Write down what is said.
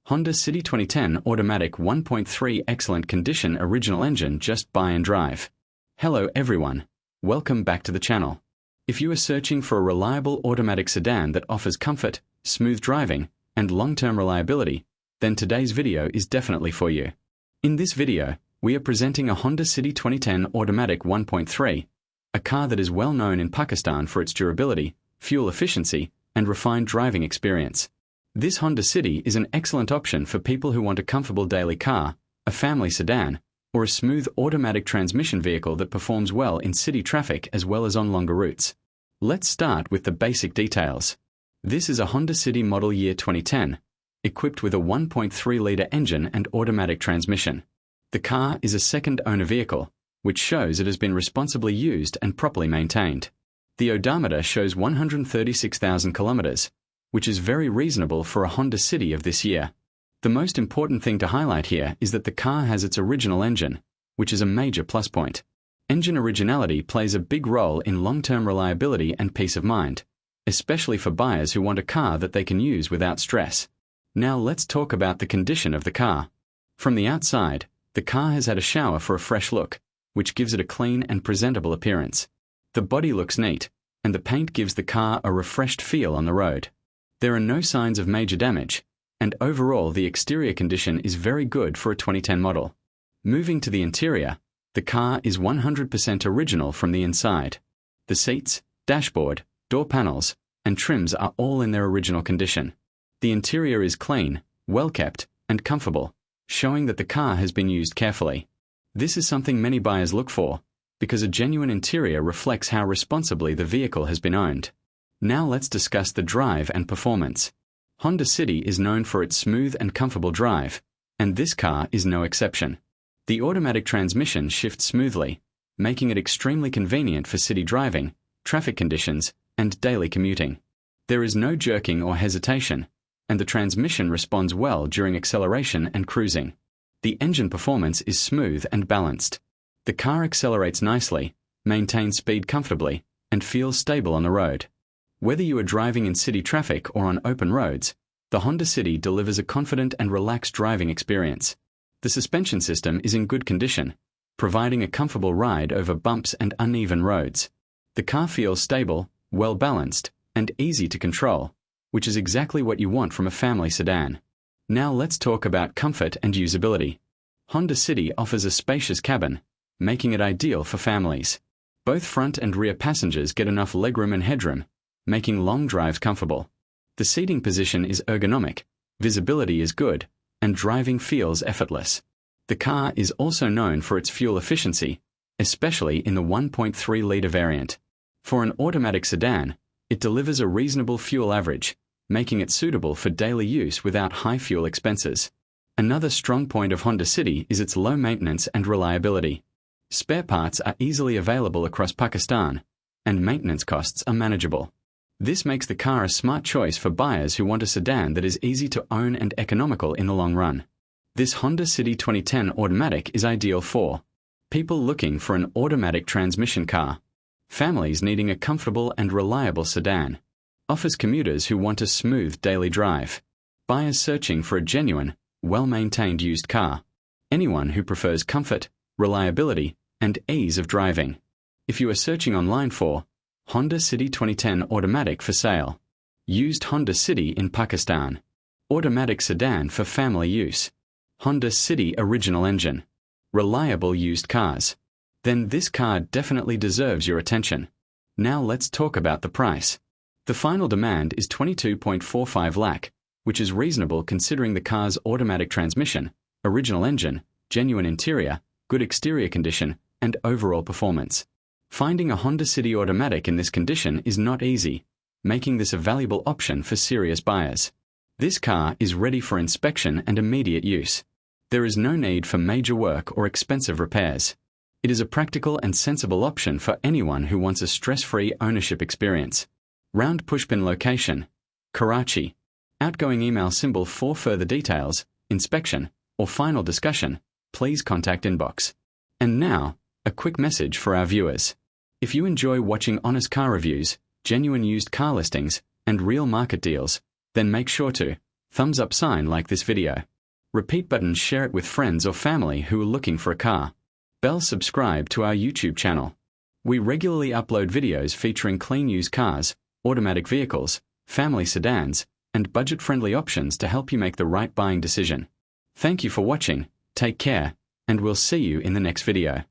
Honda City 2010 Automatic 1.3 excellent condition original engine, just buy and drive. Hello everyone, welcome back to the channel. If you are searching for a reliable automatic sedan that offers comfort, smooth driving, and long-term reliability, then today's video is definitely for you. In this video, we are presenting a Honda City 2010 Automatic 1.3, a car that is well known in Pakistan for its durability, fuel efficiency, and refined driving experience. This Honda City is an excellent option for people who want a comfortable daily car, a family sedan, or a smooth automatic transmission vehicle that performs well in city traffic as well as on longer routes. Let's start with the basic details. This is a Honda City model year 2010, equipped with a 1.3-litre engine and automatic transmission. The car is a second-owner vehicle, which shows it has been responsibly used and properly maintained. The odometer shows 136,000 kilometers, which is very reasonable for a Honda City of this year. The most important thing to highlight here is that the car has its original engine, which is a major plus point. Engine originality plays a big role in long-term reliability and peace of mind, especially for buyers who want a car that they can use without stress. Now let's talk about the condition of the car. From the outside, the car has had a shower for a fresh look, which gives it a clean and presentable appearance. The body looks neat, and the paint gives the car a refreshed feel on the road. There are no signs of major damage, and overall the exterior condition is very good for a 2010 model. Moving to the interior, the car is 100% original from the inside. The seats, dashboard, door panels, and trims are all in their original condition. The interior is clean, well kept, and comfortable, showing that the car has been used carefully. This is something many buyers look for, because a genuine interior reflects how responsibly the vehicle has been owned. Now let's discuss the drive and performance. Honda City is known for its smooth and comfortable drive, and this car is no exception. The automatic transmission shifts smoothly, making it extremely convenient for city driving, traffic conditions, and daily commuting. There is no jerking or hesitation, and the transmission responds well during acceleration and cruising. The engine performance is smooth and balanced. The car accelerates nicely, maintains speed comfortably, and feels stable on the road. Whether you are driving in city traffic or on open roads, the Honda City delivers a confident and relaxed driving experience. The suspension system is in good condition, providing a comfortable ride over bumps and uneven roads. The car feels stable, well balanced, and easy to control, which is exactly what you want from a family sedan. Now let's talk about comfort and usability. Honda City offers a spacious cabin, making it ideal for families. Both front and rear passengers get enough legroom and headroom, making long drives comfortable. The seating position is ergonomic, visibility is good, and driving feels effortless. The car is also known for its fuel efficiency, especially in the 1.3-litre variant. For an automatic sedan, it delivers a reasonable fuel average, making it suitable for daily use without high fuel expenses. Another strong point of Honda City is its low maintenance and reliability. Spare parts are easily available across Pakistan, and maintenance costs are manageable. This makes the car a smart choice for buyers who want a sedan that is easy to own and economical in the long run. This Honda City 2010 Automatic is ideal for people looking for an automatic transmission car, families needing a comfortable and reliable sedan, offers commuters who want a smooth daily drive, buyers searching for a genuine, well-maintained used car, anyone who prefers comfort, reliability, and ease of driving. If you are searching online for Honda City 2010 Automatic for sale, used Honda City in Pakistan, automatic sedan for family use, Honda City original engine, reliable used cars, then this car definitely deserves your attention. Now let's talk about the price. The final demand is 22.45 lakh, which is reasonable considering the car's automatic transmission, original engine, genuine interior, good exterior condition, and overall performance. Finding a Honda City Automatic in this condition is not easy, making this a valuable option for serious buyers. This car is ready for inspection and immediate use. There is no need for major work or expensive repairs. It is a practical and sensible option for anyone who wants a stress-free ownership experience. Round pushpin location, Karachi. Outgoing email symbol. For further details, inspection, or final discussion, please contact inbox. And now, a quick message for our viewers. If you enjoy watching honest car reviews, genuine used car listings, and real market deals, then make sure to Thumbs up sign like this video. Repeat button share it with friends or family who are looking for a car. Bell subscribe to our YouTube channel. We regularly upload videos featuring clean used cars, automatic vehicles, family sedans, and budget-friendly options to help you make the right buying decision. Thank you for watching, take care, and we'll see you in the next video.